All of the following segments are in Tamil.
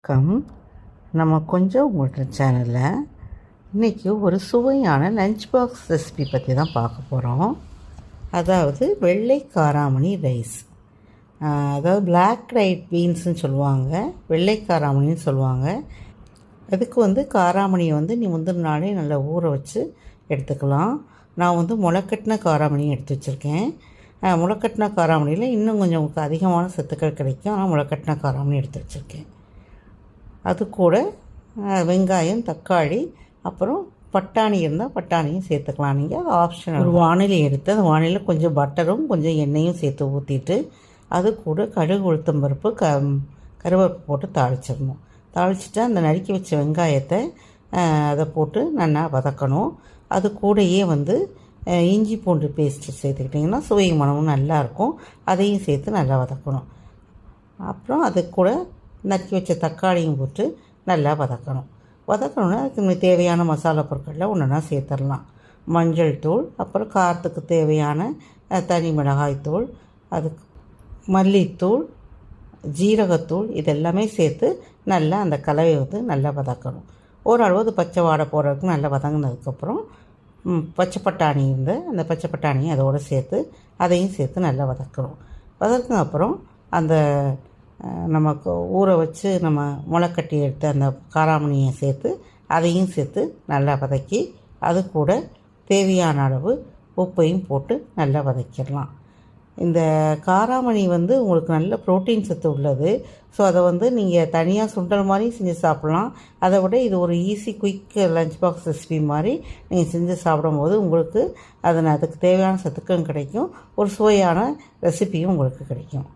வணக்கம். நம்ம கொஞ்சம் உங்கள்கிட்ட சேனலில் இன்றைக்கி ஒரு சுவையான லஞ்ச் பாக்ஸ் ரெசிபி பற்றி தான் பார்க்க போகிறோம். அதாவது வெள்ளை காராமணி ரைஸ், அதாவது பிளாக் ரைட் பீன்ஸுன்னு சொல்லுவாங்க, வெள்ளை காராமணின்னு சொல்லுவாங்க. அதுக்கு காராமணியை நீ முந்தின நாளே நல்லா ஊற வச்சு எடுத்துக்கலாம். நான் முளைக்கட்டின காராமணியும் எடுத்து வச்சுருக்கேன். முளைக்கட்டின காராமணியில் இன்னும் கொஞ்சம் உங்களுக்கு அதிகமான சத்துக்கள் கிடைக்கும். ஆனால் முளைக்கட்டின காராமணி எடுத்து வச்சுருக்கேன். அது கூட வெங்காயம், தக்காளி, அப்புறம் பட்டாணி இருந்தால் பட்டாணியும் சேர்த்துக்கலாம். நீங்கள் அது ஆப்ஷனல். ஒரு வானிலை எடுத்து அந்த வானிலையில் கொஞ்சம் பட்டரும் கொஞ்சம் எண்ணெயும் சேர்த்து ஊற்றிட்டு அது கூட கடுகு, உளுத்தம் பருப்பு, கருவேப்பிலை போட்டு தாளிச்சிடணும். தாளிச்சிட்டு அந்த நறுக்கி வச்ச வெங்காயத்தை அதை போட்டு நல்லா வதக்கணும். அது கூடயே இஞ்சி பூண்டு பேஸ்ட்டு சேர்த்துக்கிட்டிங்கன்னா சுவை மனமும் நல்லாயிருக்கும். அதையும் சேர்த்து நல்லா வதக்கணும். அப்புறம் அது கூட நறுக்கி வச்ச தக்காளியும் போட்டு நல்லா வதக்கணுன்னா அதுக்கு தேவையான மசாலா பொருட்களில் ஒன்றுனா சேர்த்துடலாம். மஞ்சள் தூள், அப்புறம் காரத்துக்கு தேவையான தனி மிளகாய் தூள், அதுக்கு மல்லித்தூள், ஜீரகத்தூள், இதெல்லாமே சேர்த்து நல்லா அந்த கலவையை நல்லா வதக்கணும். ஓரளவு அது பச்சை வாடை போடுறதுக்கு நல்லா வதங்கினதுக்கப்புறம் பச்சை பட்டாணி அந்த பச்சை பட்டாணியை அதோடு சேர்த்து அதையும் சேர்த்து நல்லா வதக்கணும். வதக்கின அப்புறம் அந்த நமக்கு ஊற வச்சு நம்ம முளைக்கட்டி எடுத்து அந்த காராமணியை சேர்த்து அதையும் சேர்த்து நல்லா வதக்கி அது கூட தேவையான அளவு உப்பையும் போட்டு நல்லா வதக்கிடலாம். இந்த காராமணி உங்களுக்கு நல்ல ப்ரோட்டீன் சத்து உள்ளது. ஸோ அதை நீங்கள் தனியாக சுண்டல் மாதிரி செஞ்சு சாப்பிட்லாம். அதை விட இது ஒரு easy quick lunch box recipe மாதிரி நீங்கள் செஞ்சு சாப்பிடும்போது உங்களுக்கு அதுக்கு தேவையான சத்துக்களும் கிடைக்கும், ஒரு சுவையான ரெசிபியும் உங்களுக்கு கிடைக்கும்.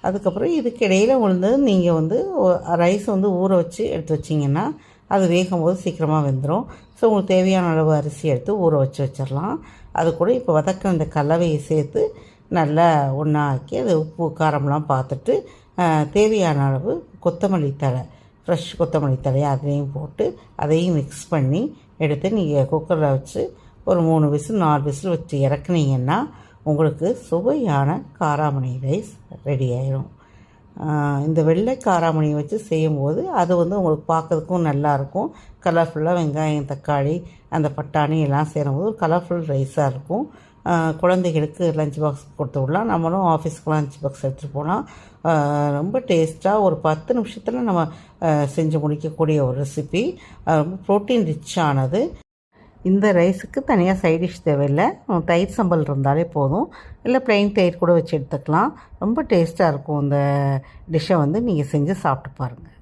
அதுக்கப்புறம் இதுக்கு இடையில் நீங்கள் ரைஸ் ஊற வச்சு எடுத்து வச்சிங்கன்னா அது வேகும்போது சீக்கிரமாக வெந்துடும். ஸோ உங்களுக்கு தேவையான அளவு அரிசி எடுத்து ஊற வச்சு வச்சிடலாம். அது கூட இப்போ வதக்கின இந்த கலவையை சேர்த்து நல்லா ஒன்றா ஆக்கி அது உப்பு காரம்லாம் பார்த்துட்டு தேவையான அளவு கொத்தமல்லி தழை, ஃப்ரெஷ் கொத்தமல்லி தழையை அதையும் போட்டு அதையும் மிக்ஸ் பண்ணி எடுத்து நீங்கள் குக்கரில் வச்சு ஒரு 3 விசில் 4 விசில் வச்சு இறக்குனீங்கன்னா உங்களுக்கு சுவையான காராமணி ரைஸ் ரெடி ஆயிடும். இந்த வெள்ளை காராமணியை வச்சு செய்யும்போது அது உங்களுக்கு பார்க்கறதுக்கும் நல்லாயிருக்கும். கலர்ஃபுல்லாக வெங்காயம், தக்காளி, அந்த பட்டாணி எல்லாம் சேரும்போது ஒரு கலர்ஃபுல் ரைஸாக இருக்கும். குழந்தைகளுக்கு லஞ்ச் பாக்ஸ் கொடுத்து விடலாம். நம்மளும் ஆஃபீஸ்க்கு லஞ்ச் பாக்ஸ் எடுத்துகிட்டு போனால் ரொம்ப டேஸ்ட்டாக ஒரு 10 நிமிஷத்தில் நம்ம செஞ்சு முடிக்கக்கூடிய ஒரு ரெசிபி. ரொம்ப ப்ரோட்டீன் ரிச்சானது. இந்த ரைஸுக்கு தனியாக சைட் டிஷ் தேவையில்லை. தயிர் சம்பல் இருந்தாலே போதும், இல்லை ப்ளைன் தயிர் கூட வச்சு எடுத்துக்கலாம். ரொம்ப டேஸ்ட்டாக இருக்கும். இந்த டிஷ்ஷை நீங்கள் செஞ்சு சாப்பிட்டு பாருங்கள்.